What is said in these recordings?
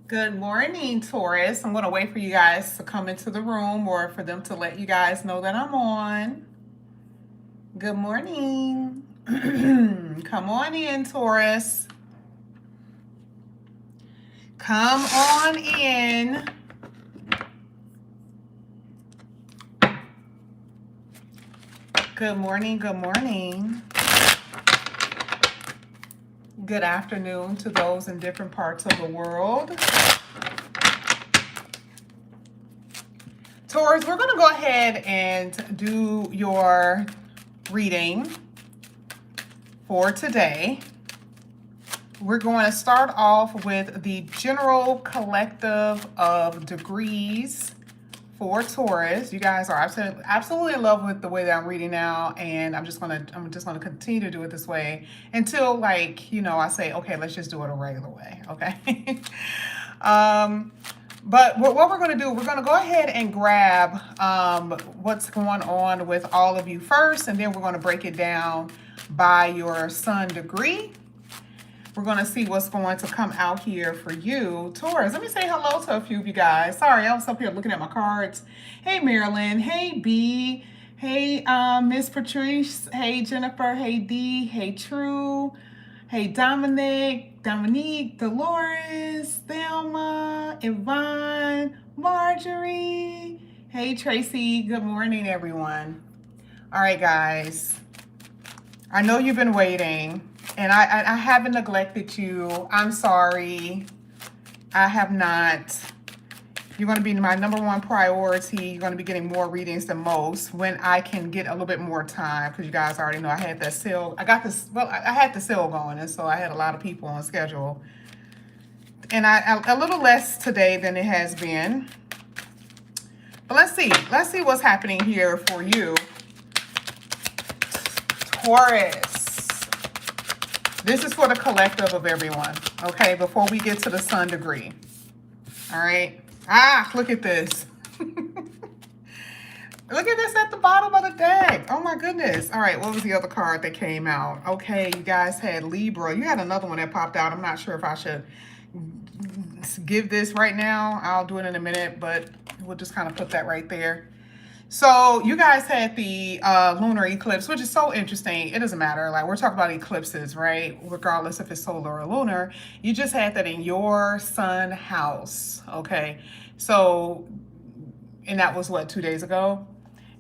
Good morning, Taurus. I'm going to wait for you guys to come into the room or for them to let you guys know that I'm on. Good morning. Come on in, Taurus. Come on in. Good morning. Good morning. Good afternoon to those in different parts of the world. Taurus, we're going to go ahead and do your reading for today. We're going to start off with the general collective of degrees for Taurus. You guys are absolutely in love with the way that I'm reading now, and I'm just gonna continue to do it this way until, I say, okay, let's just do it a regular way, okay? But what we're going to do, we're going to go ahead and grab what's going on with all of you first, and then we're going to break it down by your sun degree. We're going to see what's going to come out here for you, Taurus. Let me say hello to a few of you guys. Sorry, I was up here looking at my cards. Hey, Marilyn. Hey, B. Hey, Miss Patrice. Hey, Jennifer. Hey, D. Hey, True. Hey, Dominique, Dolores, Thelma, Yvonne, Marjorie. Hey, Tracy. Good morning, everyone. All right, guys. I know you've been waiting, and I haven't neglected you. I'm sorry. I have not. You're going to be my number one priority. You're going to be getting more readings than most when I can get a little bit more time, because you guys already know I had that sale. I had the sale going, and so I had a lot of people on schedule. And I a little less today than it has been. But let's see. Let's see what's happening here for you, Taurus. This is for the collective of everyone, okay, before we get to the sun degree. All right. Look at this. Look at this at the bottom of the deck. Oh my goodness. All right, what was the other card that came out? Okay, you guys had Libra. You had another one that popped out. I'm not sure if I should give this right now. I'll do it in a minute, but we'll just kind of put that right there. So you guys had the lunar eclipse, which is so interesting. It doesn't matter. Like, we're talking about eclipses, right? Regardless if it's solar or lunar. You just had that in your sun house, okay? So, and that was what, 2 days ago?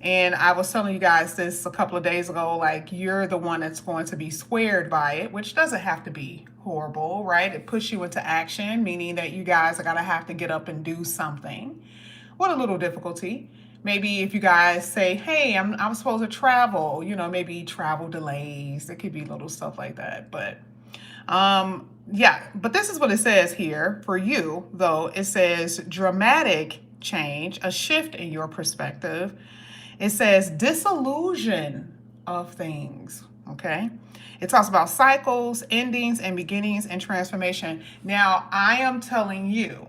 And I was telling you guys this a couple of days ago, like, you're the one that's going to be squared by it, which doesn't have to be horrible, right? It pushes you into action, meaning that you guys are going to have to get up and do something with a little difficulty. Maybe if you guys say, hey, I'm supposed to travel, maybe travel delays. It could be little stuff like that. But yeah, but this is what it says here for you, though. It says dramatic change, a shift in your perspective. It says disillusion of things, okay? It talks about cycles, endings, and beginnings and transformation. Now, I am telling you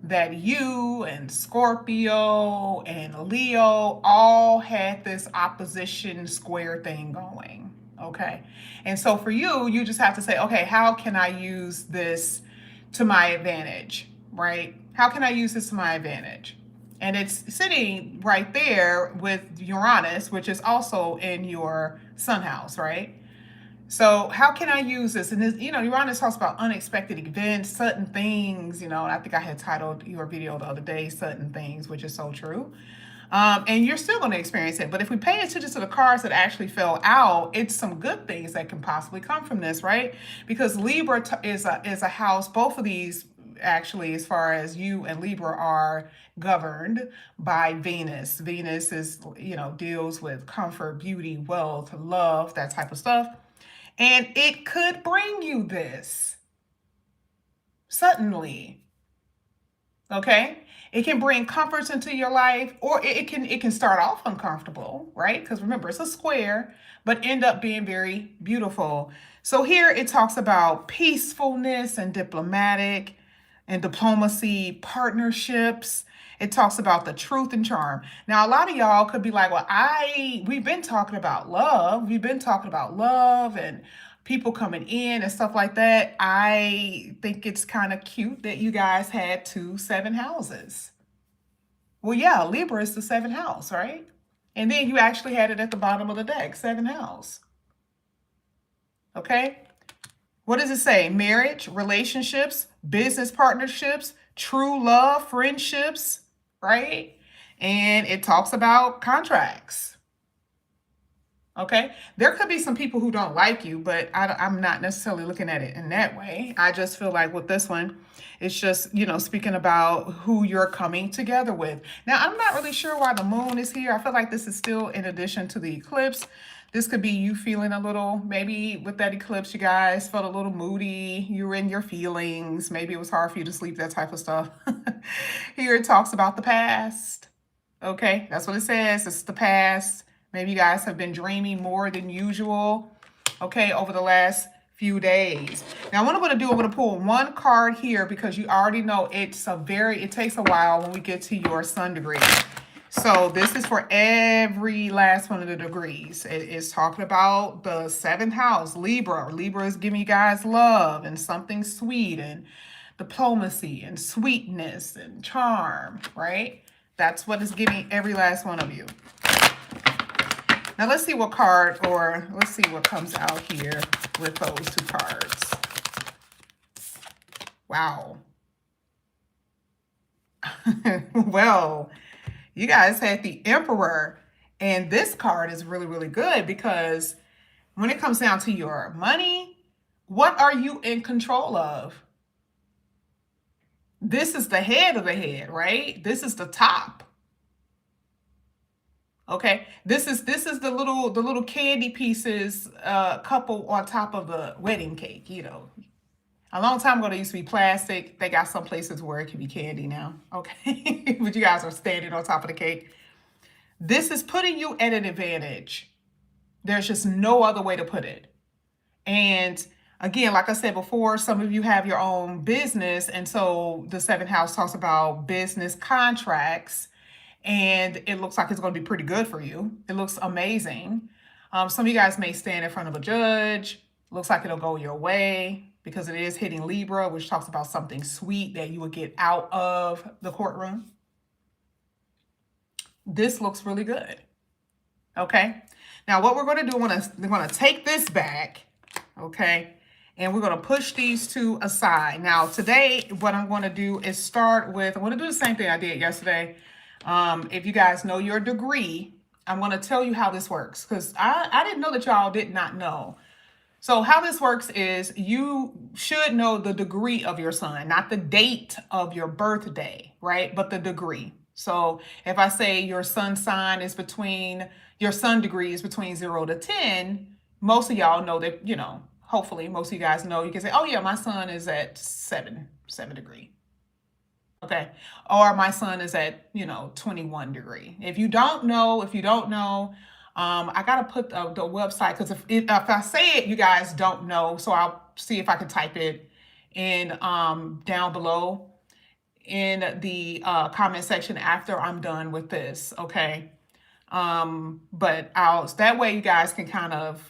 that you and Scorpio and Leo all had this opposition square thing going, okay? And so for you, you just have to say, okay, how can I use this to my advantage, right? How can I use this to my advantage? And it's sitting right there with Uranus, which is also in your sun house, right? So how can I use this? And this, Uranus talks about unexpected events, sudden things, and I think I had titled your video the other day, Sudden Things, which is so true. And you're still going to experience it. But if we pay attention to the cards that actually fell out, it's some good things that can possibly come from this, right? Because Libra is a house. Both of these, actually, as far as you and Libra, are governed by Venus. Venus is, deals with comfort, beauty, wealth, love, that type of stuff. And it could bring you this suddenly, okay? It can bring comforts into your life, or it can start off uncomfortable, right? Because remember, it's a square, but end up being very beautiful. So here it talks about peacefulness and diplomacy, partnerships. It talks about the truth and charm. Now, a lot of y'all could be like, well, we've been talking about love. We've been talking about love and people coming in and stuff like that. I think it's kind of cute that you guys had 2 7 houses. Well, yeah, Libra is the 7th house, right? And then you actually had it at the bottom of the deck, 7th house. Okay? What does it say? Marriage, relationships, business partnerships, true love, friendships, right? And it talks about contracts. Okay, there could be some people who don't like you, but I'm not necessarily looking at it in that way. I just feel like with this one, it's just, speaking about who you're coming together with. Now, I'm not really sure why the moon is here. I feel like this is still in addition to the eclipse. This could be you feeling a little, maybe with that eclipse, you guys felt a little moody. You were in your feelings. Maybe it was hard for you to sleep, that type of stuff. Here it talks about the past. Okay, that's what it says. It's the past. Maybe you guys have been dreaming more than usual, okay, over the last few days. Now, what I'm going to do, I'm going to pull one card here because you already know it takes a while when we get to your sun degree. So this is for every last one of the degrees. It is talking about the 7th house, Libra. Libra is giving you guys love and something sweet and diplomacy and sweetness and charm, right? That's what is giving every last one of you. Now let's see what card, or let's see what comes out here with those 2 cards. Wow. Well, you guys had the Emperor, and this card is really, really good because when it comes down to your money, what are you in control of? This is the head of the head, right? This is the top. Okay, this is the little candy pieces, couple on top of the wedding cake. A long time ago they used to be plastic. They got some places where it can be candy now. Okay, but you guys are standing on top of the cake. This is putting you at an advantage. There's just no other way to put it. And again, like I said before, some of you have your own business, and so the 7th house talks about business contracts. And it looks like it's going to be pretty good for you. It looks amazing. Some of you guys may stand in front of a judge. Looks like it'll go your way because it is hitting Libra, which talks about something sweet that you would get out of the courtroom. This looks really good. Okay. Now what we're going to do, we're going to take this back. Okay. And we're going to push these 2 aside. Now today, what I'm going to do is start with, I'm going to do the same thing I did yesterday. If you guys know your degree, I'm going to tell you how this works because I didn't know that y'all did not know. So how this works is you should know the degree of your sun, not the date of your birthday, right? But the degree. So if I say your sun sign is your sun degree is between 0 to 10, most of y'all know that, hopefully most of you guys know, you can say, oh yeah, my sun is at 7 degree. Okay. Or my sun is at, 21 degree. If you don't know, I got to put the website because if I say it, you guys don't know. So I'll see if I can type it in down below in the comment section after I'm done with this. Okay. But that way you guys can kind of,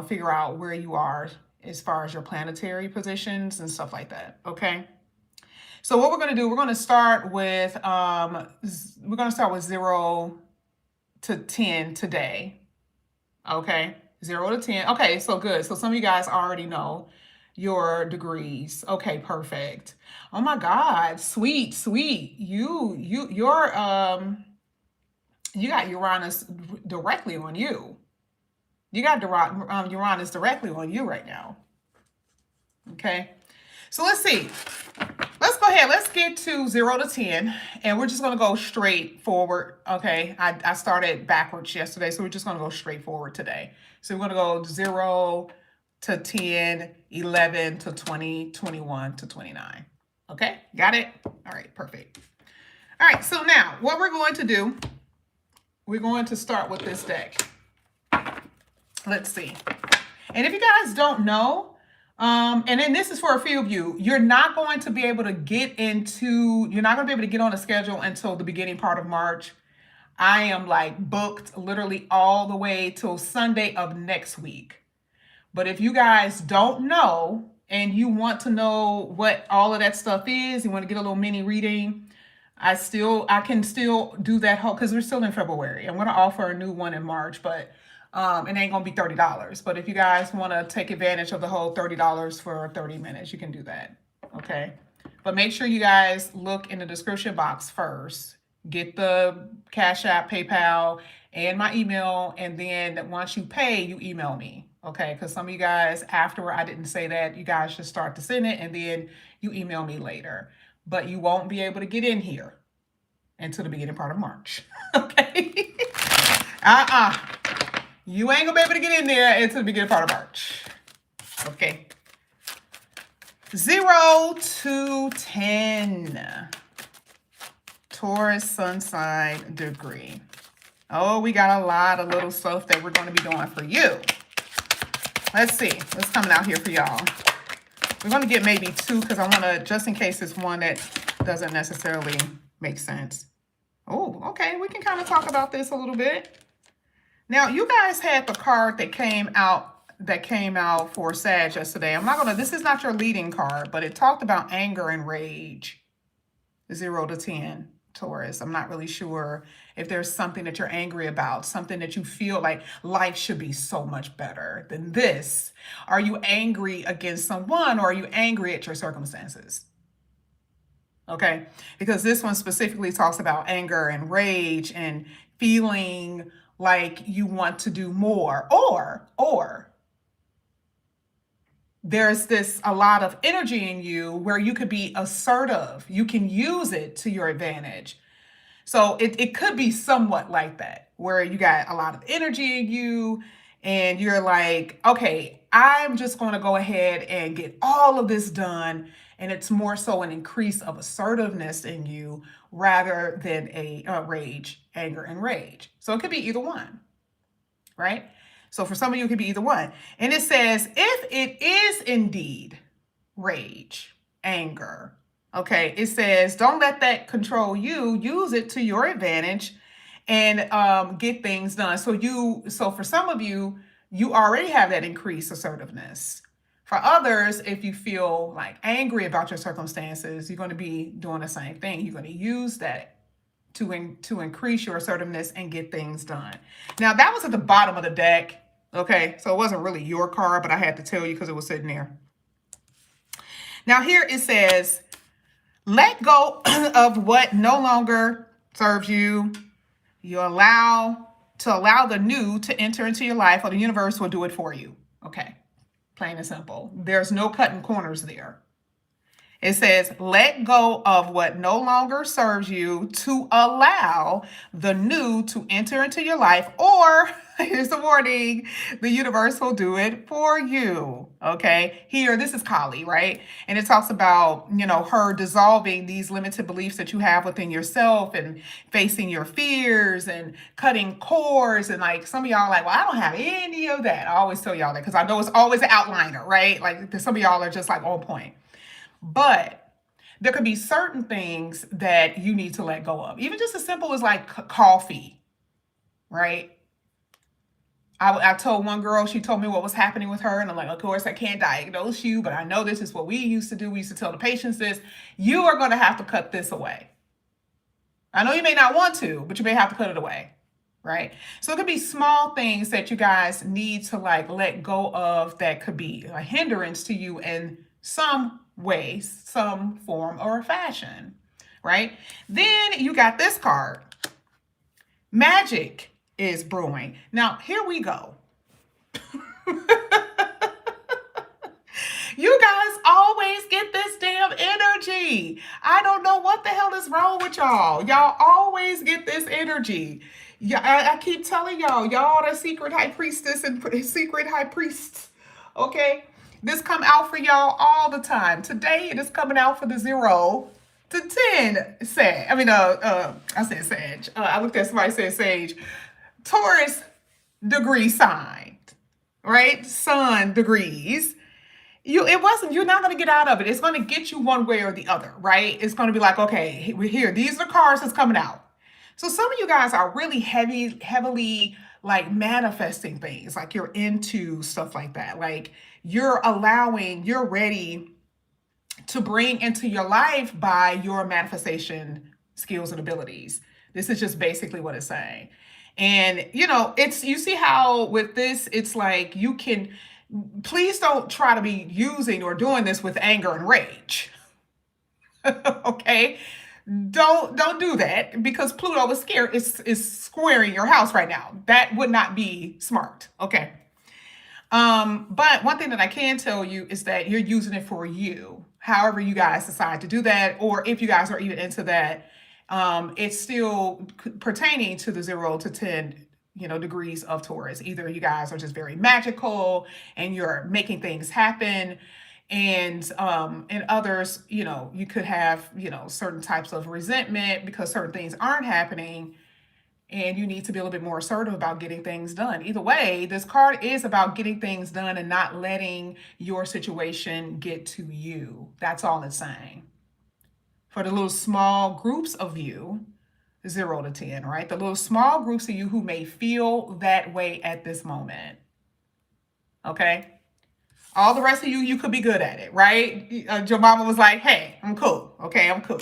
figure out where you are as far as your planetary positions and stuff like that. Okay. So what we're going to do, we're going to start with 0 to 10 today. Okay, 0 to 10. Okay, so good. So some of you guys already know your degrees. Okay, perfect. Oh my God, sweet. You got Uranus directly on you. You got Uranus directly on you right now. Okay, so let's see. Let's go ahead. Let's get to 0 to 10, and we're just going to go straight forward. Okay, I started backwards yesterday, so we're just going to go straight forward today. So we're going to go 0 to 10, 11 to 20, 21 to 29. Okay, got it? All right, perfect. All right, so now what we're going to do, we're going to start with this deck. Let's see. And if you guys don't know, and then this is for a few of you, you're not going to be able to get on a schedule until the beginning part of March. I am like booked literally all the way till Sunday of next week. But if you guys don't know and you want to know what all of that stuff is, you want to get a little mini reading, I can still do that whole, because we're still in February. I'm going to offer a new one in March, but it ain't going to be $30. But if you guys want to take advantage of the whole $30 for 30 minutes, you can do that. Okay. But make sure you guys look in the description box first. Get the Cash App, PayPal, and my email. And then once you pay, you email me. Okay. Because some of you guys, after I didn't say that, you guys should start to send it and then you email me later. But you won't be able to get in here until the beginning part of March. Okay. You ain't gonna be able to get in there until the beginning part of March. Okay. 0 to 10. Taurus sun sign degree. Oh, we got a lot of little stuff that we're going to be doing for you. Let's see what's coming out here for y'all. We're going to get maybe 2 because I want to, just in case it's one that doesn't necessarily make sense. Oh, okay. We can kind of talk about this a little bit. Now, you guys had the card that came out for Sag yesterday. This is not your leading card, but it talked about anger and rage. 0 to 10, Taurus. I'm not really sure if there's something that you're angry about, something that you feel like life should be so much better than this. Are you angry against someone, or are you angry at your circumstances? Okay, because this one specifically talks about anger and rage and feeling like you want to do more, or there's a lot of energy in you where you could be assertive. You can use it to your advantage. So it could be somewhat like that, where you got a lot of energy in you and you're like, okay, I'm just going to go ahead and get all of this done. And it's more so an increase of assertiveness in you rather than a anger and rage. So it could be either one, right? So for some of you, it could be either one. And it says, if it is indeed rage, anger, okay, it says, don't let that control you. Use it to your advantage and get things done. So for some of you, you already have that increased assertiveness. For others, if you feel like angry about your circumstances, you're going to be doing the same thing. You're going to use that to increase your assertiveness and get things done. Now, that was at the bottom of the deck. Okay, so it wasn't really your card, but I had to tell you because it was sitting there. Now, here it says, let go of what no longer serves you. You allow the new to enter into your life, or the universe will do it for you. Okay. Plain and simple. There's no cutting corners there. It says, let go of what no longer serves you to allow the new to enter into your life, or here's the warning, the universe will do it for you. Okay. Here, this is Kali, right? And it talks about, her dissolving these limited beliefs that you have within yourself and facing your fears and cutting cords. And like some of y'all are like, well, I don't have any of that. I always tell y'all that because I know it's always an outliner, right? Like some of y'all are just like on point. But there could be certain things that you need to let go of. Even just as simple as like coffee, right? I told one girl, she told me what was happening with her. And I'm like, of course, I can't diagnose you, but I know this is what we used to do. We used to tell the patients this. You are going to have to cut this away. I know you may not want to, but you may have to cut it away, right? So it could be small things that you guys need to like let go of that could be a hindrance to you in some ways, some form or fashion, right? Then you got this card. Magic is brewing. Now, here we go. You guys always get this damn energy. I don't know what the hell is wrong with y'all. Y'all always get this energy. Yeah, I keep telling y'all the secret high priestess and secret high priests. Okay? This come out for y'all all the time. Today, it is coming out for the 0 to 10 Sag. I mean, I said Sag. I looked at somebody said Sage. Taurus degree sign, right? Sun degrees. You're not going to get out of it. It's going to get you one way or the other, right? It's going to be like, okay, we're here. These are the cards that's coming out. So some of you guys are really heavily like manifesting things, like you're into stuff like that. Like you're ready to bring into your life by your manifestation skills and abilities. This is just basically what it's saying. And it's, you see how with this, it's like you can, please don't try to be using or doing this with anger and rage. Okay? Don't do that, because Pluto is squaring your house right now. That would not be smart. Okay. But one thing that I can tell you is that you're using it for you. However you guys decide to do that, or if you guys are even into that, it's still pertaining to the 0 to 10 degrees of Taurus. Either you guys are just very magical and you're making things happen, and others, you could have certain types of resentment because certain things aren't happening, and you need to be a little bit more assertive about getting things done. Either way, this card is about getting things done and not letting your situation get to you. That's all it's saying. For the little small groups of you, 0 to 10, right? The little small groups of you who may feel that way at this moment. Okay? All the rest of you, you could be good at it, right? Your mama was like, hey, I'm cool. Okay, I'm cool.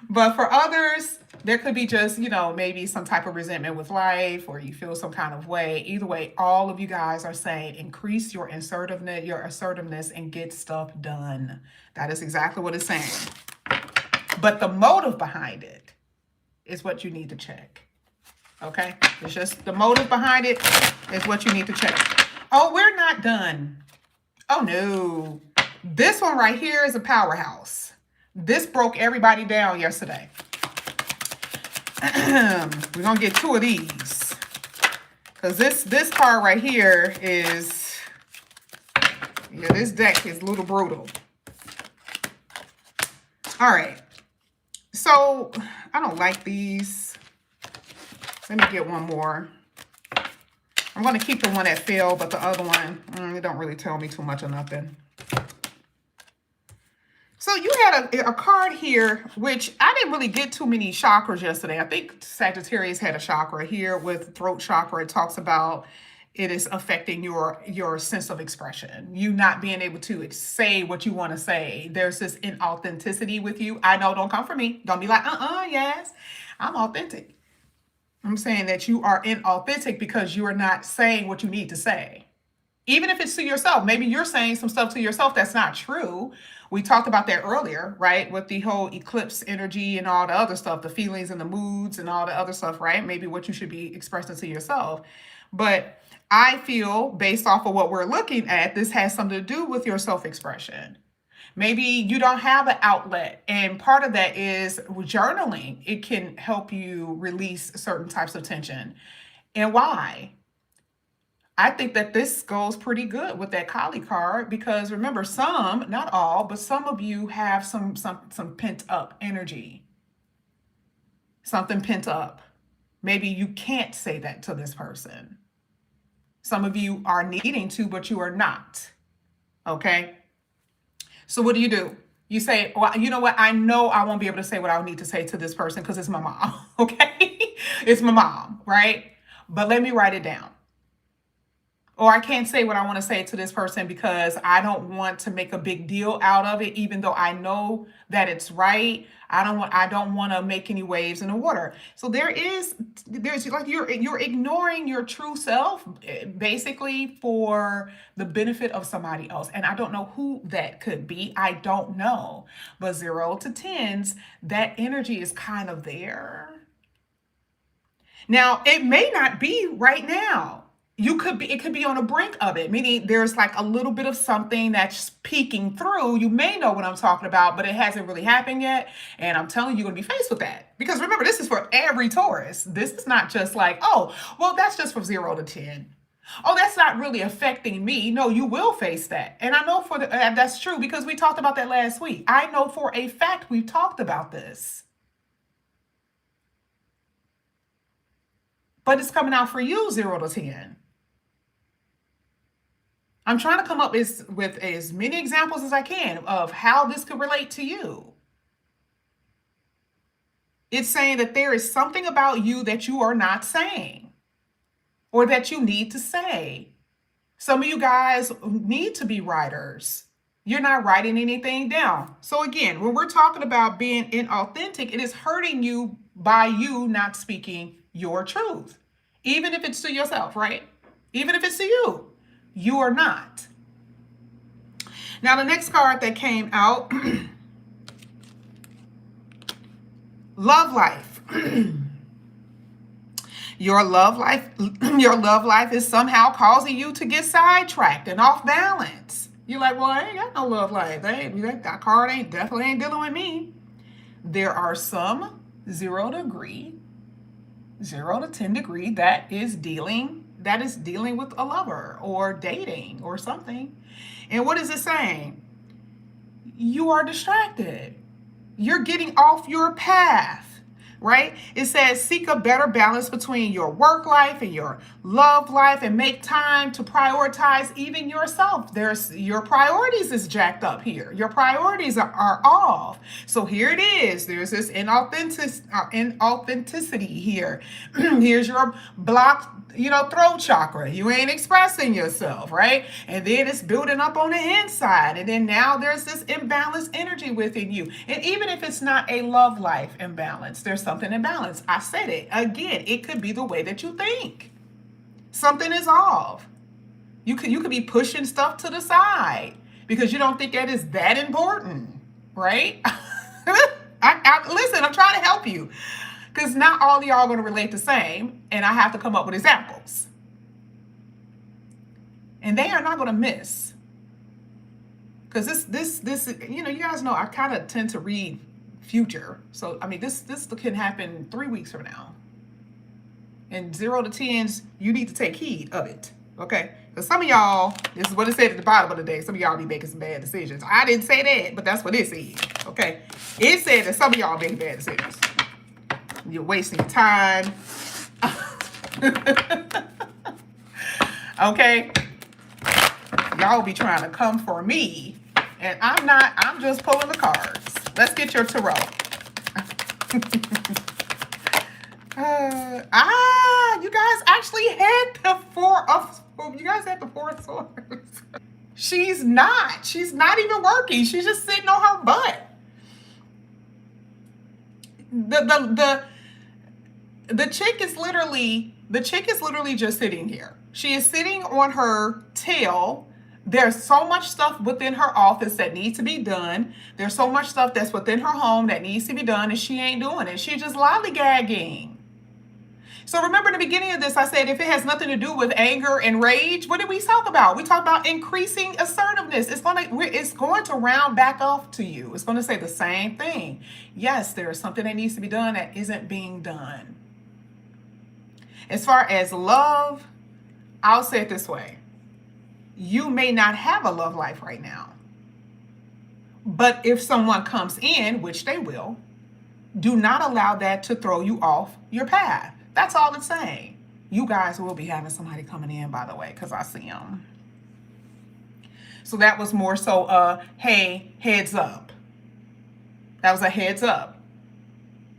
But for others, there could be just, maybe some type of resentment with life, or you feel some kind of way. Either way, all of you guys are saying increase your assertiveness and get stuff done. That is exactly what it's saying. But the motive behind it is what you need to check. Okay? It's just the motive behind it is what you need to check. Oh, we're not done. Oh, no. This one right here is a powerhouse. This broke everybody down yesterday. We're going to get 2 of these. Because this card right here is, this deck is a little brutal. All right. So, I don't like these. Let me get one more. I'm going to keep the one that fell, but the other one, it don't really tell me too much or nothing. So you had a card here, which I didn't really get too many chakras yesterday. I think Sagittarius had a chakra here with throat chakra. It talks about it is affecting your sense of expression. You not being able to say what you want to say. There's this inauthenticity with you. I know, don't come for me. Don't be like, yes, I'm authentic. I'm saying that you are inauthentic because you are not saying what you need to say. Even if it's to yourself. Maybe you're saying some stuff to yourself that's not true. We talked about that earlier, right? With the whole eclipse energy and all the other stuff, the feelings and the moods and all the other stuff, right? Maybe what you should be expressing to yourself. But I feel, based off of what we're looking at, this has something to do with your self-expression. Maybe you don't have an outlet, and part of that is journaling. It can help you release certain types of tension. And why? I think that this goes pretty good with that Kali card, because remember, some, not all, but some of you have some pent up energy. Something pent up. Maybe you can't say that to this person. Some of you are needing to, but you are not. Okay? So what do? You say, well, you know what? I know I won't be able to say what I need to say to this person because it's my mom. Okay? It's my mom, right? But let me write it down. Or I can't say what I want to say to this person because I don't want to make a big deal out of it, even though I know that it's right. I don't want to make any waves in the water. So there's like you're ignoring your true self, basically, for the benefit of somebody else. And I don't know who that could be. I don't know. But 0 to 10s, that energy is kind of there. Now, it may not be right now. It could be on the brink of it, meaning there's like a little bit of something that's peeking through. You may know what I'm talking about, but it hasn't really happened yet. And I'm telling you, you're going to be faced with that. Because remember, this is for every Taurus. This is not just like, oh, well, that's just from 0 to 10. Oh, that's not really affecting me. No, you will face that. And I know that's true because we talked about that last week. I know for a fact we've talked about this. But it's coming out for you, 0 to 10. I'm trying to come up with as many examples as I can of how this could relate to you. It's saying that there is something about you that you are not saying or that you need to say. Some of you guys need to be writers. You're not writing anything down. So again, when we're talking about being inauthentic, it is hurting you by you not speaking your truth. Even if it's to yourself, right? Even if it's to you, you are not. Now, the next card that came out, love life. Your love life is somehow causing you to get sidetracked and off balance. You're like, well, I ain't got no love life. That card definitely ain't dealing with me. There are some 0 to 10 degree that is dealing with a lover or dating or something. And what is it saying? You are distracted. You're getting off your path. Right? It says seek a better balance between your work life and your love life and make time to prioritize even yourself. Your priorities is jacked up here. Your priorities are off. So here it is. There's this inauthenticity here. Here's your blocked, throat chakra. You ain't expressing yourself, right? And then it's building up on the inside. And then now there's this imbalanced energy within you. And even if it's not a love life imbalance, there's something imbalanced. I said it again. It could be the way that you think. Something is off. You could be pushing stuff to the side because you don't think that is that important, right? Listen, I'm trying to help you because not all of y'all are going to relate the same, and I have to come up with examples. And they are not going to miss. Because this, you guys know I kind of tend to read future. So, I mean, this can happen 3 weeks from now. And 0 to 10s, you need to take heed of it. Okay? Because some of y'all, this is what it said at the bottom of the day, some of y'all be making some bad decisions. I didn't say that, but that's what it said. Okay? It said that some of y'all making bad decisions. You're wasting your time. Okay? Y'all be trying to come for me. And I'm not. I'm just pulling the cards. Let's get your tarot. You guys actually had the Four of Swords. She's not even working. She's just sitting on her butt. The chick is literally just sitting here. She is sitting on her tail. There's so much stuff within her office that needs to be done. There's so much stuff that's within her home that needs to be done, and she ain't doing it. She's just lollygagging. So remember in the beginning of this, I said if it has nothing to do with anger and rage, what did we talk about? We talked about increasing assertiveness. It's going to round back off to you. It's going to say the same thing. Yes, there is something that needs to be done that isn't being done. As far as love, I'll say it this way. You may not have a love life right now. But if someone comes in, which they will, do not allow that to throw you off your path. That's all it's saying. You guys will be having somebody coming in, by the way, because I see them. So that was more so, hey, heads up. That was a heads up.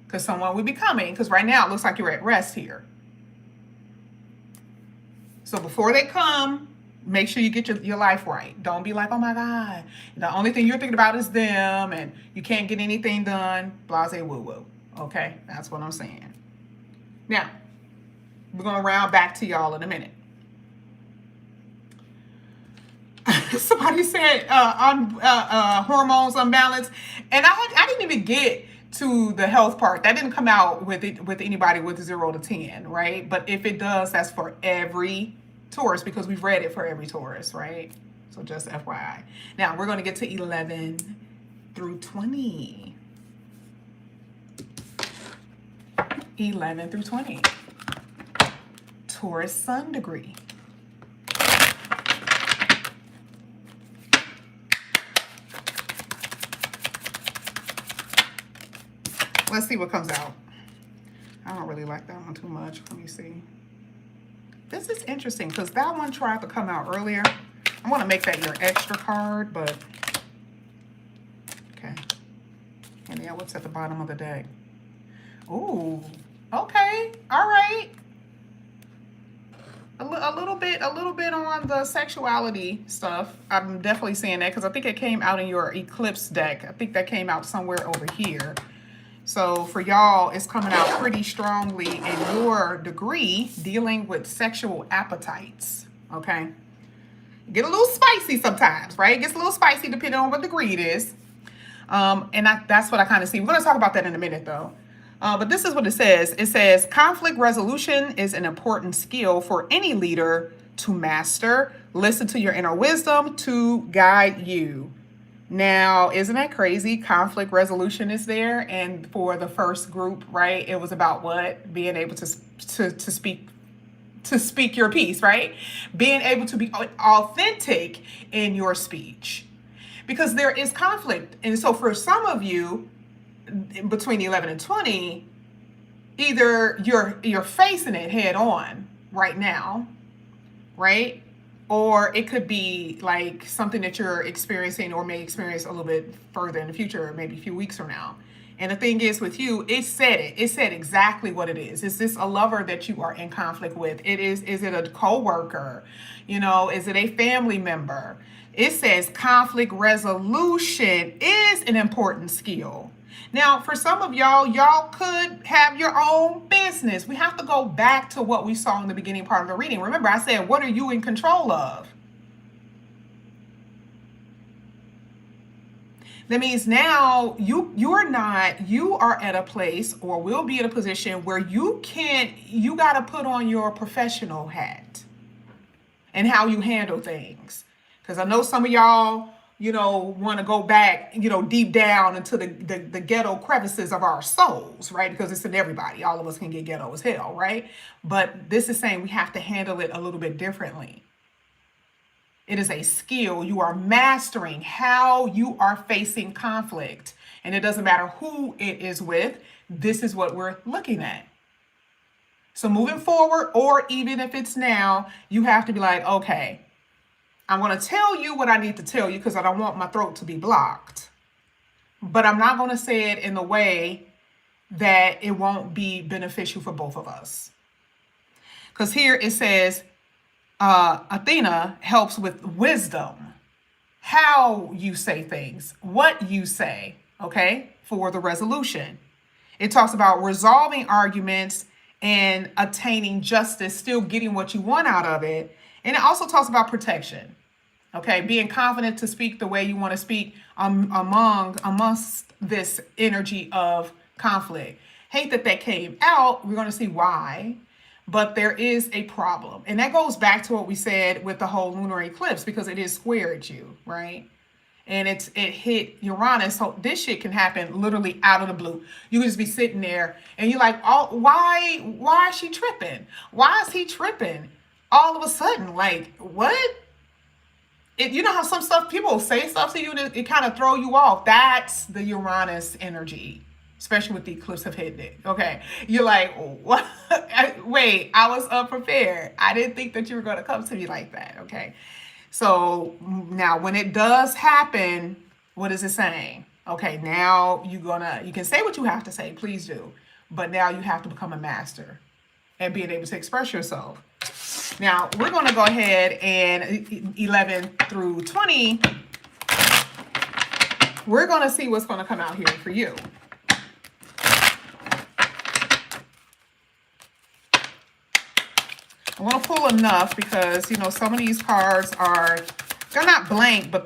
Because someone will be coming. Because right now it looks like you're at rest here. So before they come, make sure you get your life right. Don't be like, oh my God, the only thing you're thinking about is them and you can't get anything done. Blase woo woo. Okay, that's what I'm saying. Now, we're going to round back to y'all in a minute. Somebody said hormones unbalanced. And I didn't even get to the health part. That didn't come out with anybody with 0 to 10, right? But if it does, that's for every Taurus because we've read it for every Taurus, right? So just FYI. Now we're going to get to 11 through 20. 11 through 20. Taurus sun degree. Let's see what comes out. I don't really like that one too much. Let me see. This is interesting because that one tried to come out earlier. I want to make that your extra card, but okay. And yeah, what's at the bottom of the deck? Ooh, okay, all right. A little bit on the sexuality stuff. I'm definitely seeing that because I think it came out in your eclipse deck. I think that came out somewhere over here. So for y'all, it's coming out pretty strongly in your degree dealing with sexual appetites. Okay, get a little spicy sometimes, right? It gets a little spicy depending on what degree it is. That's what I kind of see. We're going to talk about that in a minute, though. But this is what it says. It says, conflict resolution is an important skill for any leader to master. Listen to your inner wisdom to guide you. Now, isn't that crazy? Conflict resolution is there. And for the first group, right, it was about what? Being able to speak your piece, right? Being able to be authentic in your speech. Because there is conflict. And so for some of you, between 11 and 20, either you're facing it head on right now, right? Or it could be like something that you're experiencing or may experience a little bit further in the future, maybe a few weeks from now. And the thing is with you, it said exactly what it is. Is this a lover that you are in conflict with? Is it a coworker? Is it a family member? It says conflict resolution is an important skill. Now, for some of y'all could have your own business. We have to go back to what we saw in the beginning part of the reading. Remember, I said, what are you in control of? That means now you are at a place or will be in a position where you got to put on your professional hat and how you handle things. Because I know some of y'all, want to go back, deep down into the ghetto crevices of our souls, right? Because it's in everybody. All of us can get ghetto as hell, right? But this is saying we have to handle it a little bit differently. It is a skill. You are mastering how you are facing conflict. And it doesn't matter who it is with. This is what we're looking at. So moving forward, or even if it's now, you have to be like, okay, I'm going to tell you what I need to tell you because I don't want my throat to be blocked. But I'm not going to say it in a way that it won't be beneficial for both of us. Because here it says, Athena helps with wisdom, how you say things, what you say, okay, for the resolution. It talks about resolving arguments and attaining justice, still getting what you want out of it. And it also talks about protection, okay, being confident to speak the way you want to speak amongst this energy of conflict. Hate that came out. We're going to see why. But there is a problem. And that goes back to what we said with the whole lunar eclipse, because it is square at you, right? And it hit Uranus. So this shit can happen literally out of the blue. You can just be sitting there and you're like, oh, why is she tripping? Why is he tripping? All of a sudden, like, what? You know how some stuff, people say stuff to you and it kind of throw you off. That's the Uranus energy. Especially with the eclipse of hitting it. Okay. You're like, what? Wait, I was unprepared. I didn't think that you were going to come to me like that. Okay. So now when it does happen, what is it saying? Okay. Now you can say what you have to say. Please do. But now you have to become a master and being able to express yourself. Now we're going to go ahead and 11 through 20. We're going to see what's going to come out here for you. I want to pull enough because, some of these cards they're not blank, but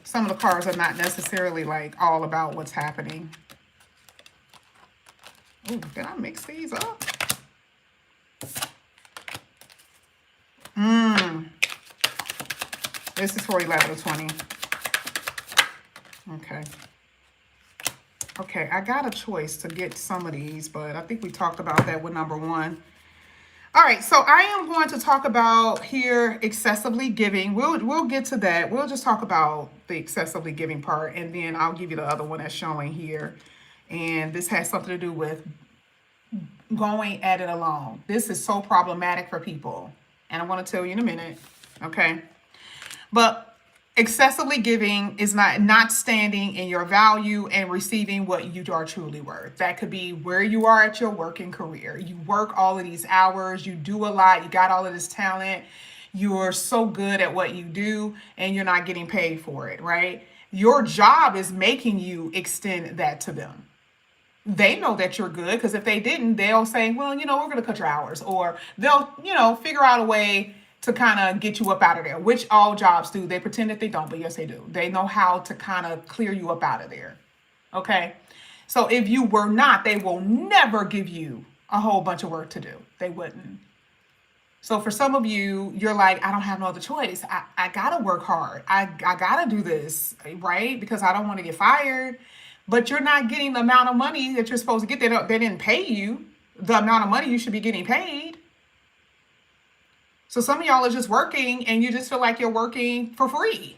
some of the cards are not necessarily like all about what's happening. Oh, did I mix these up? This is for 11 to 20. Okay. Okay, I got a choice to get some of these, but I think we talked about that with number 1. All right, so I am going to talk about here excessively giving. We'll get to that. We'll just talk about the excessively giving part, and then I'll give you the other one that's showing here. And this has something to do with going at it alone. This is so problematic for people, and I want to tell you in a minute, okay? But Excessively giving is not standing in your value and receiving what you are truly worth. That could be where you are at your working career. You work all of these hours, you do a lot, you got all of this talent, you're so good at what you do, and you're not getting paid for it, right? Your job is making you extend that to them. They know that you're good, because if they didn't, they'll say, well, we're going to cut your hours, or they'll, figure out a way to kind of get you up out of there, which all jobs do. They pretend that they don't, but yes, they do. They know how to kind of clear you up out of there. Okay. So if you were not, they will never give you a whole bunch of work to do. They wouldn't. So for some of you, you're like, I don't have no other choice. I got to work hard. I got to do this, right? Because I don't want to get fired. But you're not getting the amount of money that you're supposed to get. They didn't pay you the amount of money you should be getting paid. So some of y'all are just working and you just feel like you're working for free.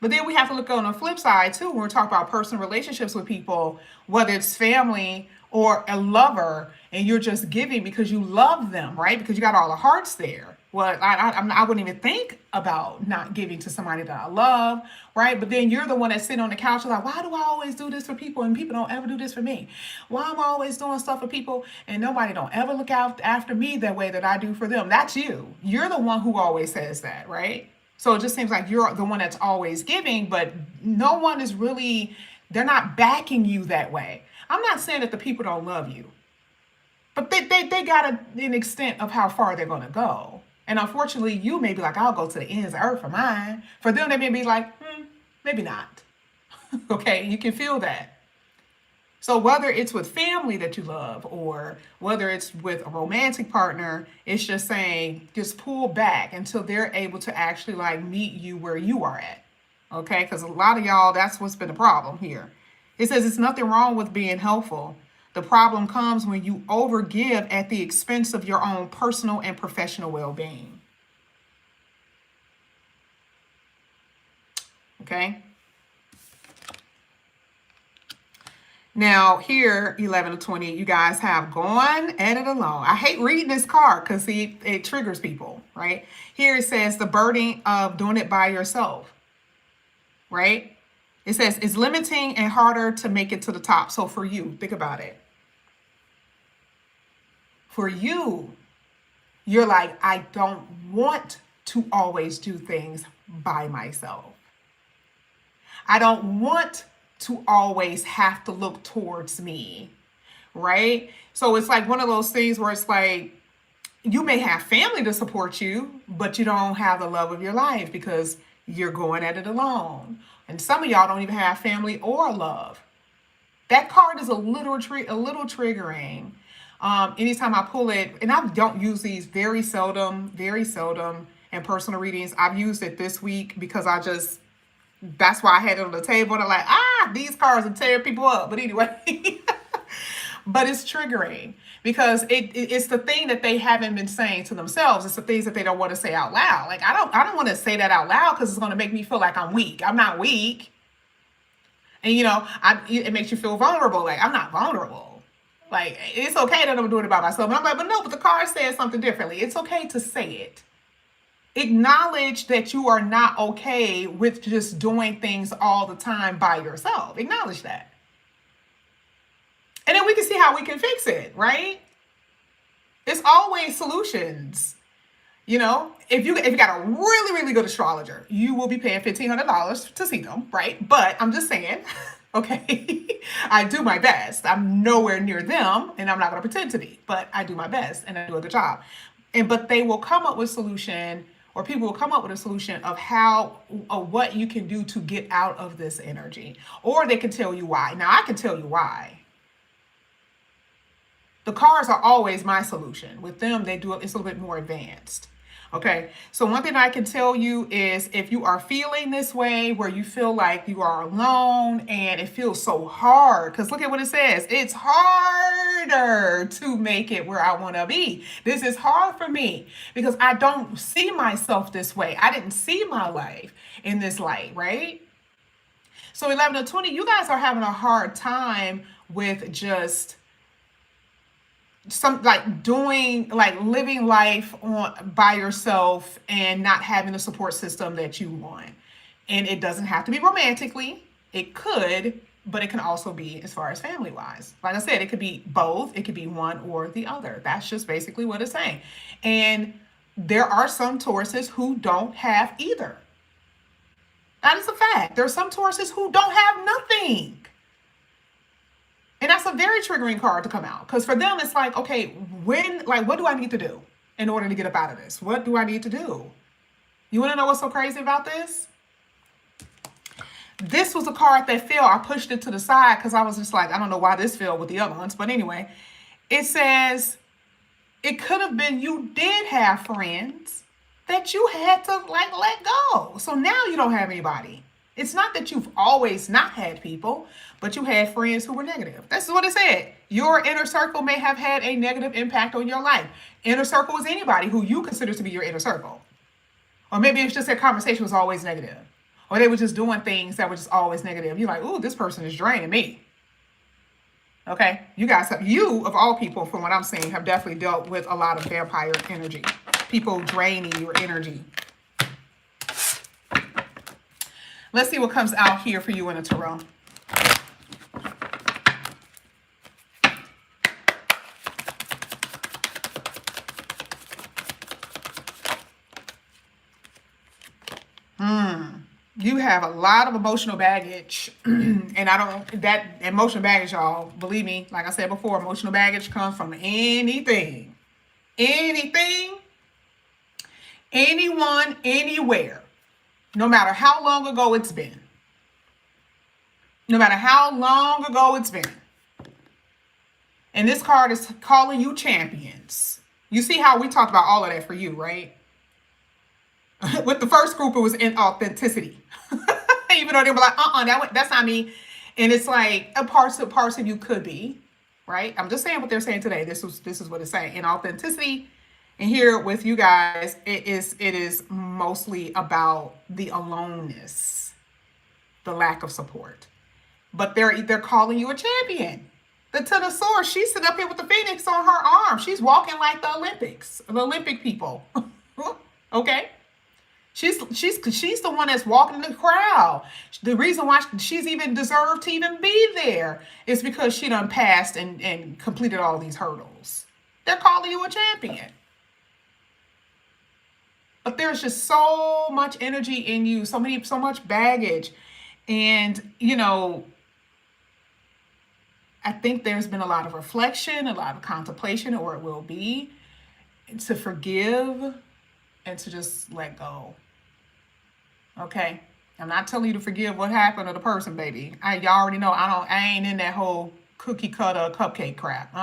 But then we have to look on the flip side too, when we're talking about personal relationships with people, whether it's family or a lover, and you're just giving because you love them, right? Because you got all the hearts there. Well, I wouldn't even think about not giving to somebody that I love, right? But then you're the one that's sitting on the couch like, why do I always do this for people and people don't ever do this for me? Why am I always doing stuff for people and nobody don't ever look out after me that way that I do for them? That's you. You're the one who always says that, right? So it just seems like you're the one that's always giving, but no one is really, they're not backing you that way. I'm not saying that the people don't love you, but they got an extent of how far they're going to go. And unfortunately, you may be like, I'll go to the ends of earth for mine. For them, they may be like, maybe not. Okay, you can feel that. So whether it's with family that you love or whether it's with a romantic partner, it's just saying, just pull back until they're able to actually like meet you where you are at. Okay, because a lot of y'all, that's what's been the problem here. It says it's nothing wrong with being helpful. The problem comes when you overgive at the expense of your own personal and professional well-being. Okay. Now here, 11 to 20, you guys have gone at it alone. I hate reading this card because it triggers people, right? Here it says the burden of doing it by yourself, right? It says it's limiting and harder to make it to the top. So for you, think about it. For you, you're like, I don't want to always do things by myself. I don't want to always have to look towards me, right? So it's like one of those things where it's like, you may have family to support you, but you don't have the love of your life because you're going at it alone. And some of y'all don't even have family or love. That card is a little triggering. Anytime I pull it, and I don't use these very seldom in personal readings. I've used it this week because that's why I had it on the table. And I'm like, these cards will tear people up. But anyway, but it's triggering because it's the thing that they haven't been saying to themselves. It's the things that they don't want to say out loud. Like, I don't want to say that out loud because it's going to make me feel like I'm weak. I'm not weak. And, it makes you feel vulnerable. Like, I'm not vulnerable. Like, it's okay that I'm doing it by myself. And I'm like, but the card says something differently. It's okay to say it. Acknowledge that you are not okay with just doing things all the time by yourself. Acknowledge that. And then we can see how we can fix it, right? It's always solutions. If you got a really, really good astrologer, you will be paying $1,500 to see them, right? But I'm just saying, okay, I do my best. I'm nowhere near them, and I'm not going to pretend to be, but I do my best, and I do a good job. But they will come up with solution, or people will come up with a solution of how or what you can do to get out of this energy, or they can tell you why. Now, I can tell you why. The cards are always my solution. With them, it's a little bit more advanced. Okay, so one thing I can tell you is if you are feeling this way where you feel like you are alone and it feels so hard, because look at what it says. It's harder to make it where I want to be. This is hard for me because I don't see myself this way. I didn't see my life in this light, right? So 11 to 20, you guys are having a hard time with just living life by yourself and not having the support system that you want. And it doesn't have to be romantically. It could, but it can also be as far as family wise. Like I said, it could be both. It could be one or the other. That's just basically what it's saying. And there are some Tauruses who don't have either. That is a fact. There are some Tauruses who don't have nothing. And that's a very triggering card to come out. Because for them, it's like, okay, what do I need to do in order to get up out of this? What do I need to do? You want to know what's so crazy about this? This was a card that fell. I pushed it to the side because I was just like, I don't know why this fell with the other ones. But anyway, it says, it could have been you did have friends that you had to let go. So now you don't have anybody. It's not that you've always not had people, but you had friends who were negative. This is what it said. Your inner circle may have had a negative impact on your life. Inner circle is anybody who you consider to be your inner circle. Or maybe it's just that conversation was always negative. Or they were just doing things that were just always negative. You're like, ooh, this person is draining me. Okay? You guys, you of all people, from what I'm seeing, have definitely dealt with a lot of vampire energy. People draining your energy. Let's see what comes out here for you in a tarot. You have a lot of emotional baggage. And that emotional baggage, y'all, believe me, like I said before, emotional baggage comes from anything, anyone, anywhere, no matter how long ago it's been. No matter how long ago it's been. And this card is calling you champions. You see how we talked about all of that for you, right? With the first group, it was inauthenticity. Even though they were like, that's not me. And it's like parts of you could be, right? I'm just saying what they're saying today. This is what it's saying. Inauthenticity. And here with you guys, it is mostly about the aloneness, the lack of support. But they're calling you a champion. To the source, she's sitting up here with the phoenix on her arm. She's walking like the Olympics, the Olympic people. Okay? She's the one that's walking the crowd. The reason why she's even deserved to even be there is because she done passed and completed all these hurdles. They're calling you a champion. But there's just so much energy in you, so much baggage. And, I think there's been a lot of reflection, a lot of contemplation, or it will be, to forgive and to just let go. Okay? I'm not telling you to forgive what happened to the person, baby. Y'all already know I ain't in that whole cookie cutter cupcake crap.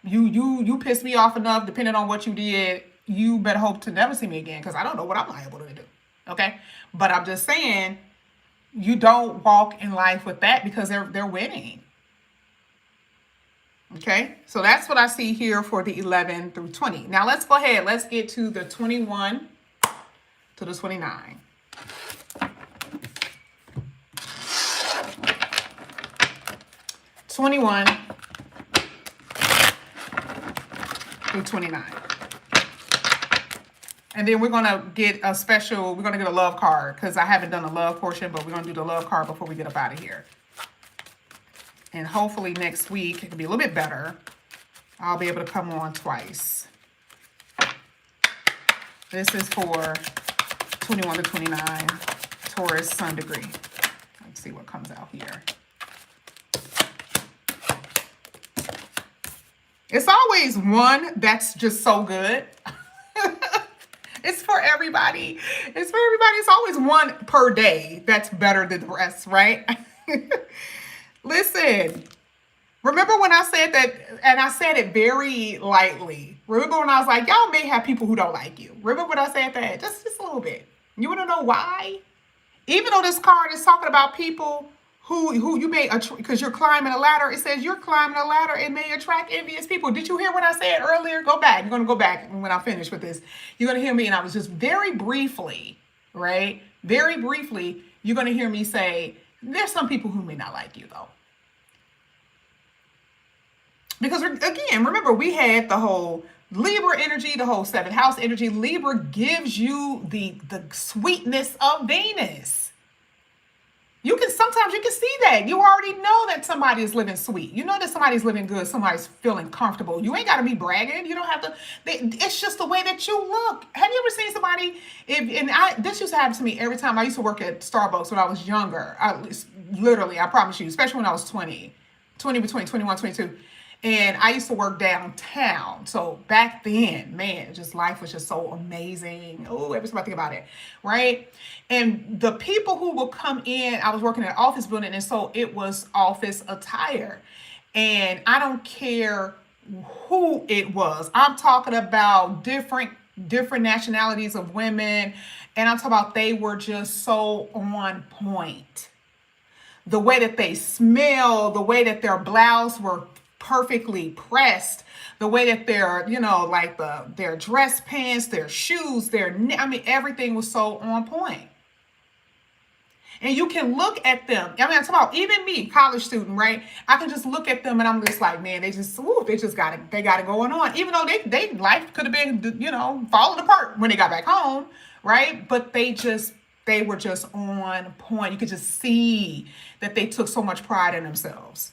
You pissed me off enough, depending on what you did, you better hope to never see me again, because I don't know what I'm liable to do. Okay? But I'm just saying, you don't walk in life with that, because they're winning. Okay, so that's what I see here for the 11 through 20. Now let's go ahead. Let's get to the 21 to the 29. Through 29. And then we're going to get a love card, because I haven't done the love portion, but we're going to do the love card before we get up out of here. And hopefully next week, it can be a little bit better. I'll be able to come on twice. This is for 21 to 29, Taurus Sun degree. Let's see what comes out here. It's always one that's just so good. It's for everybody. It's always one per day that's better than the rest, right? Listen, remember when I said that, and I said it very lightly. Remember when I was like, y'all may have people who don't like you. Remember when I said that? Just a little bit. You want to know why? Even though this card is talking about people who you may, because you're climbing a ladder, it says you're climbing a ladder and may attract envious people. Did you hear what I said earlier? Go back. You're going to go back when I finish with this. You're going to hear me, and I was just very briefly, right? Very briefly, you're going to hear me say, there's some people who may not like you, though. Because, again, remember, we had the whole Libra energy, the whole 7th house energy. Libra gives you the sweetness of Venus. sometimes you can see that. You already know that somebody is living sweet. You know that somebody's living good. Somebody's feeling comfortable. You ain't got to be bragging. You don't have to. It's just the way that you look. Have you ever seen somebody? This used to happen to me every time. I used to work at Starbucks when I was younger. Literally, I promise you, especially when I was 20 between 21, 22. And I used to work downtown. So back then, man, just life was just so amazing. Oh, every time I think about it, right? And the people who would come in, I was working at an office building, and so it was office attire. And I don't care who it was. I'm talking about different nationalities of women. And I'm talking about they were just so on point. The way that they smell, the way that their blouse were perfectly pressed, the way that their, like their dress pants, their shoes, everything was so on point. And you can look at them. I'm talking about even me, college student, right? I can just look at them and I'm just like, man, they got it going on. Even though they life could have been, falling apart when they got back home, right? But they were just on point. You could just see that they took so much pride in themselves.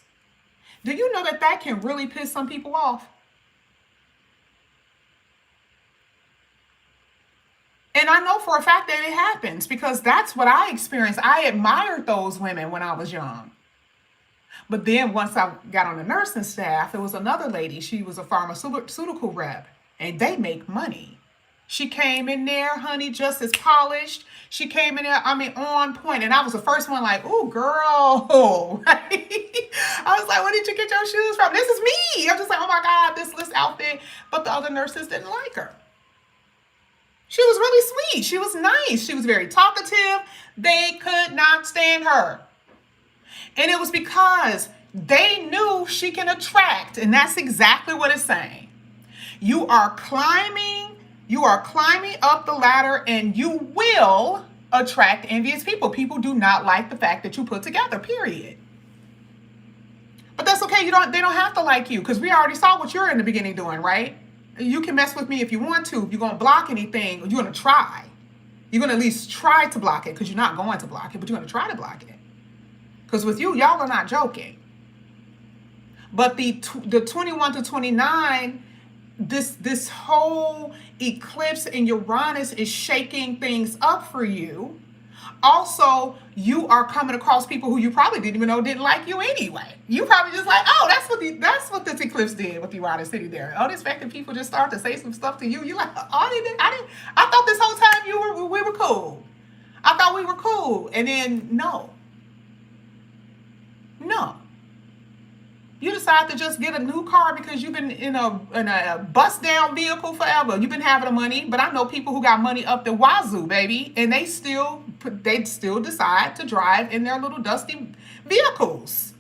Do you know that can really piss some people off? And I know for a fact that it happens because that's what I experienced. I admired those women when I was young. But then once I got on the nursing staff, there was another lady. She was a pharmaceutical rep, and they make money. She came in there, honey, just as polished. She came in there, on point. And I was the first one like, ooh, girl. I was like, where did you get your shoes from? This is me. I'm just like, oh my God, this outfit. But the other nurses didn't like her. She was really sweet. She was nice. She was very talkative. They could not stand her. And it was because they knew she can attract. And that's exactly what it's saying. You are climbing up the ladder and you will attract envious people. People do not like the fact that you put together, period. But that's okay. They don't have to like you because we already saw what you're in the beginning doing, right? You can mess with me if you want to. If you're going to block anything, you're going to try. You're going to at least try to block it because you're not going to block it, but you're going to try to block it. Because with you, y'all are not joking. But the 21 to 29, this whole eclipse in Uranus is shaking things up for you. Also, you are coming across people who you probably didn't even know didn't like you anyway. You probably just like, oh, that's what this eclipse did with Uranus sitting there. Oh, this fact that people just start to say some stuff to you. You like, oh, I thought this whole time we were cool. I thought we were cool, and then no. You decide to just get a new car because you've been in a bust down vehicle forever. You've been having the money, but I know people who got money up the wazoo, baby, and they still decide to drive in their little dusty vehicles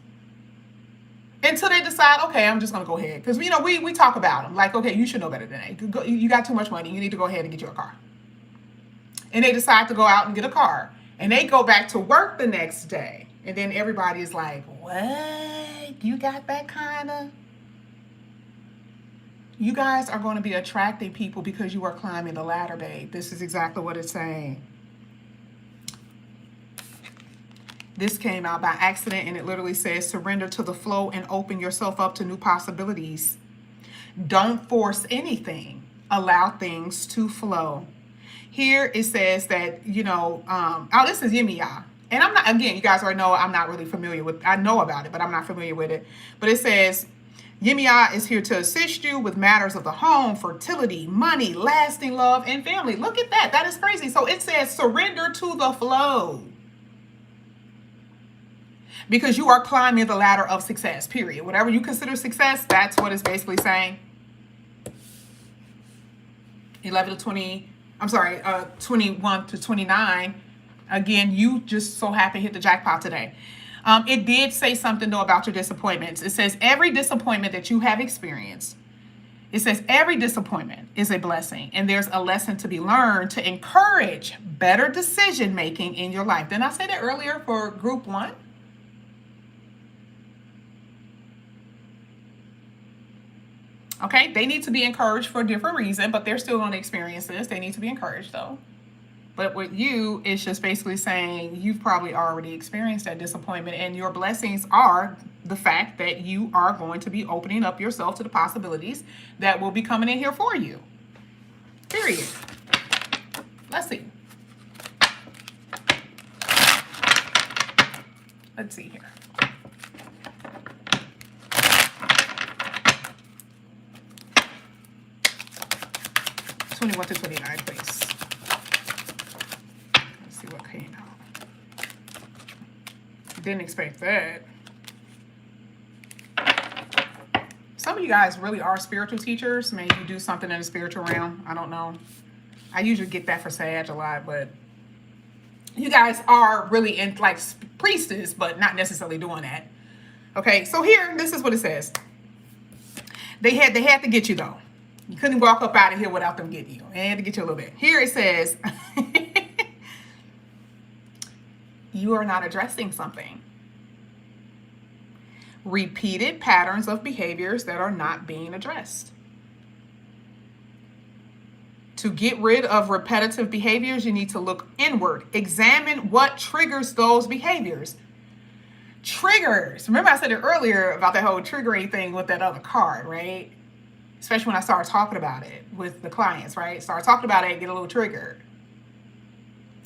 until they decide, okay, I'm just gonna go ahead because we talk about them like, okay, you should know better than that. You got too much money. You need to go ahead and get you a car. And they decide to go out and get a car, and they go back to work the next day, and then everybody's like, what? You got that kind of? You guys are going to be attracting people because you are climbing the ladder, babe. This is exactly what it's saying. This came out by accident, and it literally says, surrender to the flow and open yourself up to new possibilities. Don't force anything. Allow things to flow. Here it says that, this is Yemiya. And I'm not, again, you guys already know I'm not really familiar with, I know about it, but I'm not familiar with it. But it says, Yemiya is here to assist you with matters of the home, fertility, money, lasting love, and family. Look at that. That is crazy. So it says, surrender to the flow. Because you are climbing the ladder of success, period. Whatever you consider success, that's what it's basically saying. 21 to 29. Again, you just so happen to hit the jackpot today. It did say something, though, about your disappointments. It says every disappointment that you have experienced, it says every disappointment is a blessing, and there's a lesson to be learned to encourage better decision-making in your life. Didn't I say that earlier for group 1? Okay, they need to be encouraged for a different reason, but they're still going to experience this. They need to be encouraged, though. But with you, it's just basically saying you've probably already experienced that disappointment, and your blessings are the fact that you are going to be opening up yourself to the possibilities that will be coming in here for you. Period. Let's see. Let's see here. '21 to '29, please. Let's see what came out. Didn't expect that. Some of you guys really are spiritual teachers. Maybe you do something in the spiritual realm. I don't know. I usually get that for Sag a lot, but you guys are really in like priestess, but not necessarily doing that. Okay, so here, this is what it says. They had to get you though. You couldn't walk up out of here without them getting you. They had to get you a little bit. Here it says, you are not addressing something. Repeated patterns of behaviors that are not being addressed. To get rid of repetitive behaviors, you need to look inward. Examine what triggers those behaviors. Triggers. Remember I said it earlier about that whole triggering thing with that other card, right? Especially when I started talking about it with the clients, right? Start talking about it, get a little triggered.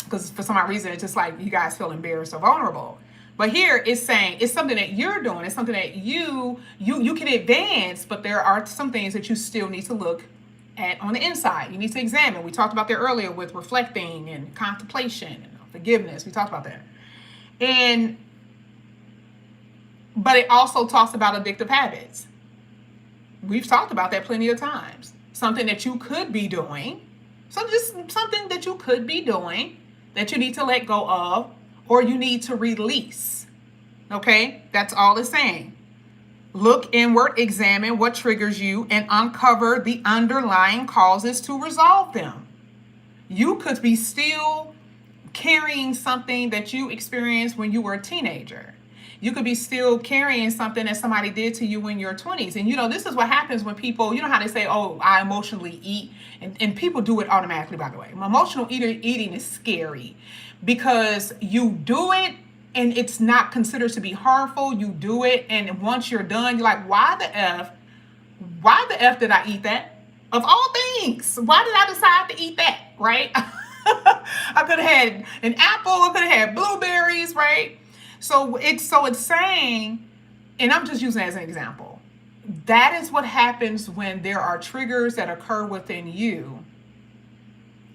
Because for some odd reason, it's just like you guys feel embarrassed or vulnerable. But here it's saying it's something that you're doing. It's something that you can advance, but there are some things that you still need to look at on the inside. You need to examine. We talked about that earlier with reflecting and contemplation and forgiveness. We talked about that. But it also talks about addictive habits. We've talked about that plenty of times. Something that you could be doing. So just something that you could be doing that you need to let go of or you need to release. Okay? That's all it's saying. Look inward, examine what triggers you, and uncover the underlying causes to resolve them. You could be still carrying something that you experienced when you were a teenager. You could be still carrying something that somebody did to you in your 20s. And, this is what happens when people, you know how they say, oh, I emotionally eat. And people do it automatically, by the way. Emotional eating is scary because you do it and it's not considered to be harmful. You do it. And once you're done, you're like, why the F did I eat that? Of all things, why did I decide to eat that, right? I could have had an apple. I could have had blueberries, right? So it's saying, and I'm just using it as an example, that is what happens when there are triggers that occur within you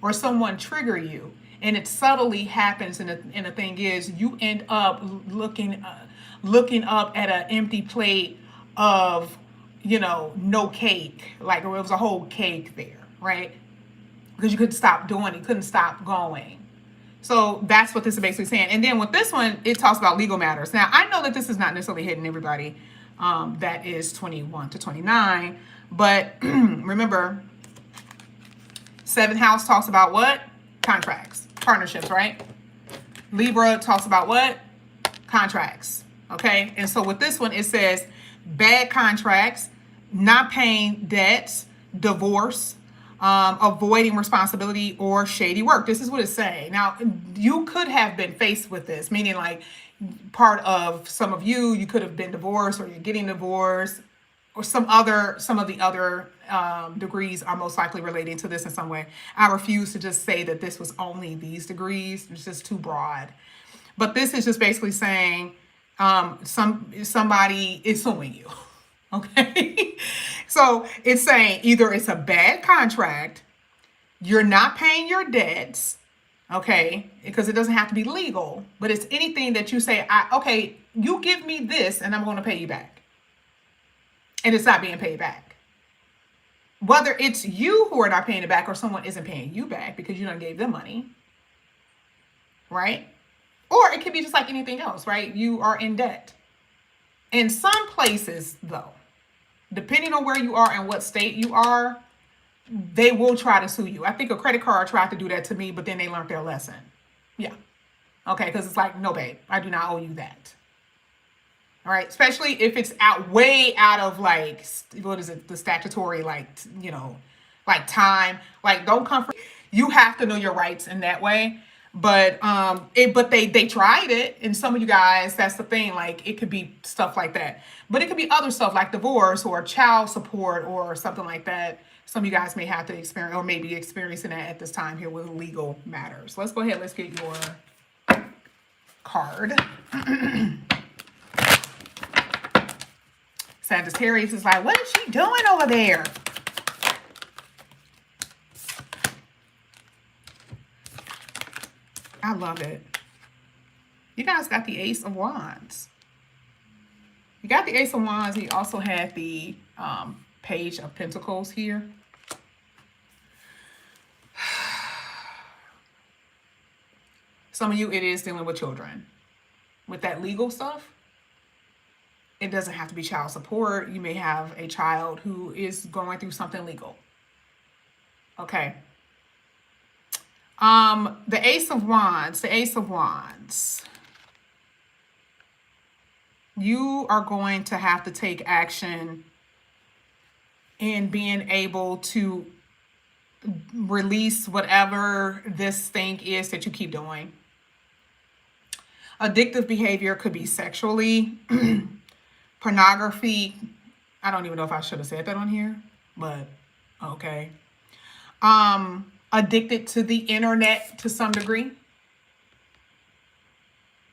or someone trigger you. And it subtly happens, and the thing is, you end up looking up at an empty plate of, no cake, like it was a whole cake there, right? Because you couldn't stop doing it, couldn't stop going. So that's what this is basically saying. And then with this one, it talks about legal matters. Now, I know that this is not necessarily hitting everybody. That is 21 to 29. But remember, 7th house talks about what? Contracts, partnerships, right? Libra talks about what? Contracts, okay? And so with this one, it says bad contracts, not paying debts, divorce, avoiding responsibility, or shady work. This is what it's saying. Now, you could have been faced with this, meaning like part of some of you could have been divorced or you're getting divorced, or some of the other degrees are most likely relating to this in some way. I refuse to just say that this was only these degrees. It's just too broad. But this is just basically saying somebody is suing you. Okay. So it's saying either it's a bad contract, you're not paying your debts, okay, because it doesn't have to be legal, but it's anything that you say, okay, you give me this and I'm going to pay you back. And it's not being paid back. Whether it's you who are not paying it back or someone isn't paying you back because you done gave them money, right? Or it could be just like anything else, right? You are in debt. In some places, though, depending on where you are and what state you are, they will try to sue you. I think a credit card tried to do that to me, but then they learned their lesson. Yeah. Okay, because it's like, no, babe, I do not owe you that. All right, especially if it's way out of like, what is it, the statutory, like, like time. Like, don't come for, You have to know your rights in that way. But they tried it, and some of you guys, that's the thing, like it could be stuff like that. But it could be other stuff like divorce or child support or something like that. Some of you guys may have to experience or maybe experiencing that at this time here with legal matters. Let's go ahead, let's get your card. Sagittarius is like, what is she doing over there? I love it. You guys got the Ace of Wands. You got the Ace of Wands. You also had the Page of Pentacles here. Some of you, it is dealing with children. With that legal stuff, it doesn't have to be child support. You may have a child who is going through something legal. Okay. The Ace of Wands, the Ace of Wands. You are going to have to take action in being able to release whatever this thing is that you keep doing. Addictive behavior could be sexually, pornography. I don't even know if I should have said that on here, but okay. Addicted to the internet to some degree.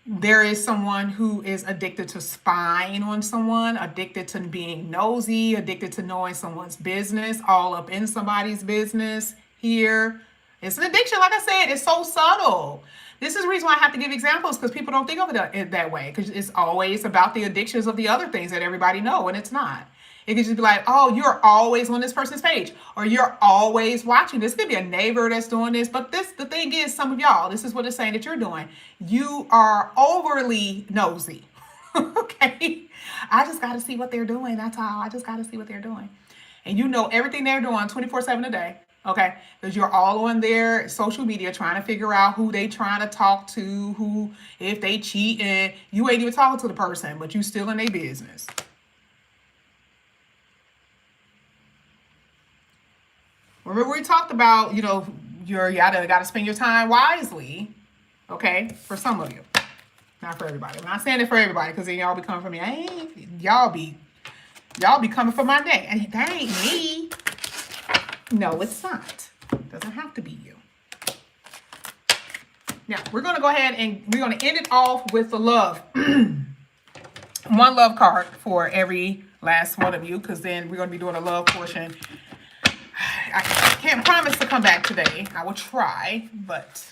There is someone who is addicted to spying on someone, addicted to being nosy, addicted to knowing someone's business, all up in somebody's business here. It's an addiction. Like I said, it's so subtle. This is the reason why I have to give examples, because people don't think of it that way, because it's always about the addictions of the other things that everybody know, and it's not. It could just be like, oh, you're always on this person's page, or you're always watching. This could be a neighbor that's doing this, but the thing is, some of y'all, this is what it's saying that you're doing. You are overly nosy. Okay? I just got to see what they're doing. That's all. I just got to see what they're doing. And you know everything they're doing 24/7 a day. Okay? Because you're all on their social media trying to figure out who they trying to talk to, who, if they cheating. You ain't even talking to the person, but you still in their business. Remember we talked about, you know, you gotta spend your time wisely, okay? For some of you, not for everybody. I'm not saying it for everybody, because then y'all be coming for me. Y'all be coming for my neck, and that ain't me. No, it's not. It doesn't have to be you. Now we're gonna go ahead and we're gonna end it off with the love. One love card for every last one of you, because then we're gonna be doing a love portion. I can't promise to come back today. I will try, but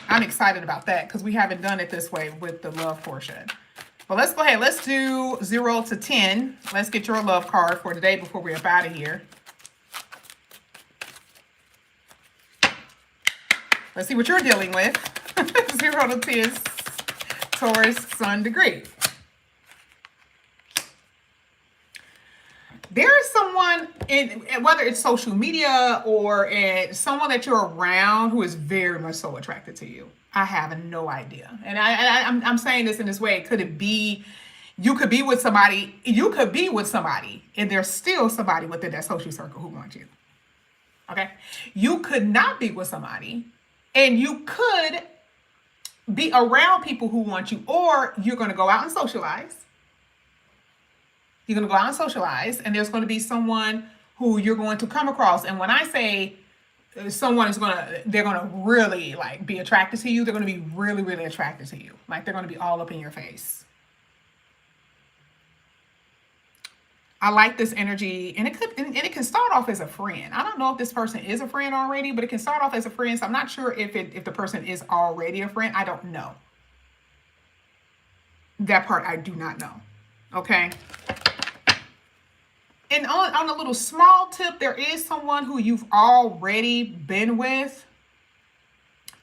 I'm excited about that because we haven't done it this way with the love portion. But let's go ahead. Let's do 0 to 10. Let's get your love card for today before we're up out of here. Let's see what you're dealing with. 0 to 10, Taurus, Sun, degree. There is someone, whether it's social media or someone that you're around, who is very much so attracted to you. I have no idea. And I'm saying this in this way. Could it be, you could be with somebody, and there's still somebody within that social circle who wants you. Okay? You could not be with somebody, and you could be around people who want you, or you're going to go out and socialize. You're going to go out and socialize, and there's going to be someone who you're going to come across. And when I say someone is they're going to really like be attracted to you, they're going to be really, really attracted to you. Like they're going to be all up in your face. I like this energy, and it can start off as a friend. I don't know if this person is a friend already, but it can start off as a friend. So I'm not sure if the person is already a friend. I don't know. That part I do not know. Okay. And on a little small tip, there is someone who you've already been with,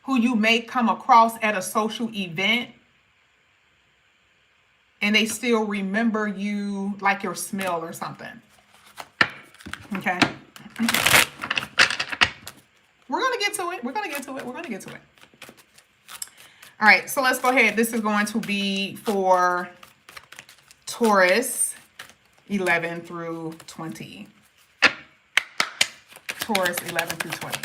who you may come across at a social event, and they still remember you, like your smell or something. Okay. We're going to get to it. We're going to get to it. We're going to get to it. All right. So let's go ahead. This is going to be for Taurus, 11 through 20. Taurus 11 through 20.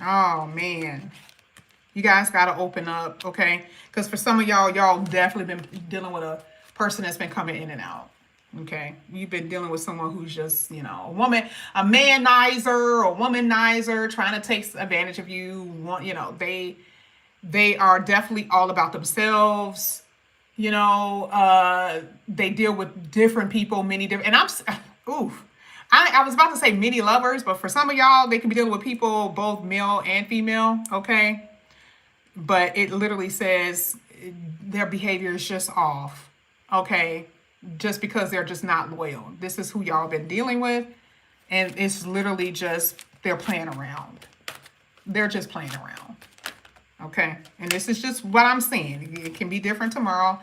Oh, man. You guys got to open up, okay? Because for some of y'all definitely been dealing with a person that's been coming in and out, okay? You've been dealing with someone who's just, you know, a manizer or womanizer trying to take advantage of you. You know, they are definitely all about themselves. You know, they deal with different people, many different, and oof. I was about to say many lovers, but for some of y'all, they can be dealing with people, both male and female, okay? But it literally says their behavior is just off, okay? Just because they're just not loyal. This is who y'all been dealing with, and it's literally just, they're playing around. They're just playing around, okay? And this is just what I'm seeing. It can be different tomorrow,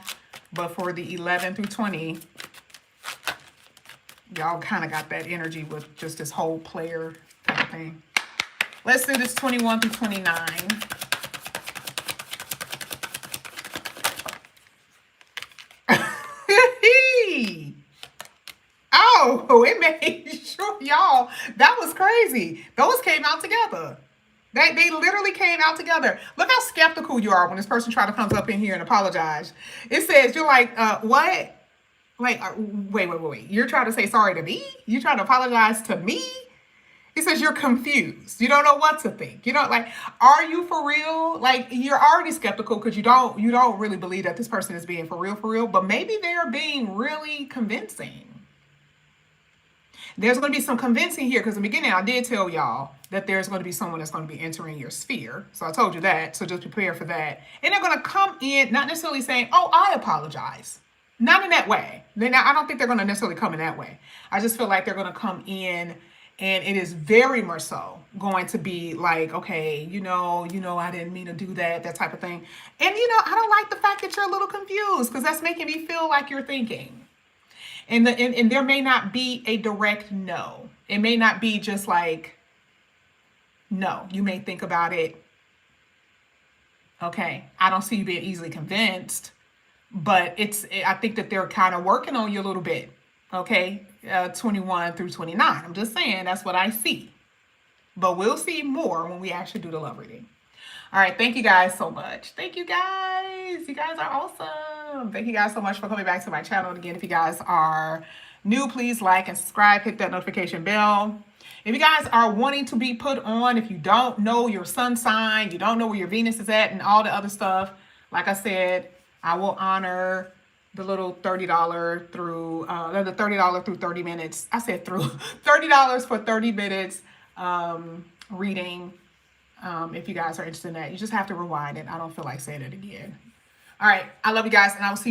but for the 11 through 20, y'all kind of got that energy with just this whole player type of thing. Let's do this 21 through 29. Oh, it made sure, y'all, that was crazy. Those came out together. They literally came out together. Look how skeptical you are when this person tries to come up in here and apologize. It says, you're like, what? Like, wait. You're trying to say sorry to me? You're trying to apologize to me? It says you're confused. You don't know what to think. You don't, like, are you for real? Like, you're already skeptical because you don't really believe that this person is being for real, but maybe they're being really convincing. There's going to be some convincing here because in the beginning I did tell y'all that there's going to be someone that's going to be entering your sphere. So I told you that. So just prepare for that. And they're going to come in, not necessarily saying, oh, I apologize. Not in that way. I don't think they're going to necessarily come in that way. I just feel like they're going to come in and it is very much so going to be like, okay, you know, I didn't mean to do that type of thing. And, you know, I don't like the fact that you're a little confused because that's making me feel like you're thinking. And there may not be a direct no. It may not be just like, no. You may think about it. Okay, I don't see you being easily convinced, but I think that they're kind of working on you a little bit. Okay, 21 through 29. I'm just saying that's what I see. But we'll see more when we actually do the love reading. All right, thank you guys so much. Thank you guys. You guys are awesome. Thank you guys so much for coming back to my channel. And again, if you guys are new, please like and subscribe. Hit that notification bell. If you guys are wanting to be put on, if you don't know your sun sign, you don't know where your Venus is at and all the other stuff, like I said, I will honor the little $30 through, the $30 through 30 minutes. I said through $30 for 30 minutes reading. If you guys are interested in that, you just have to rewind it. I don't feel like saying it again. All right. I love you guys, and I will see you.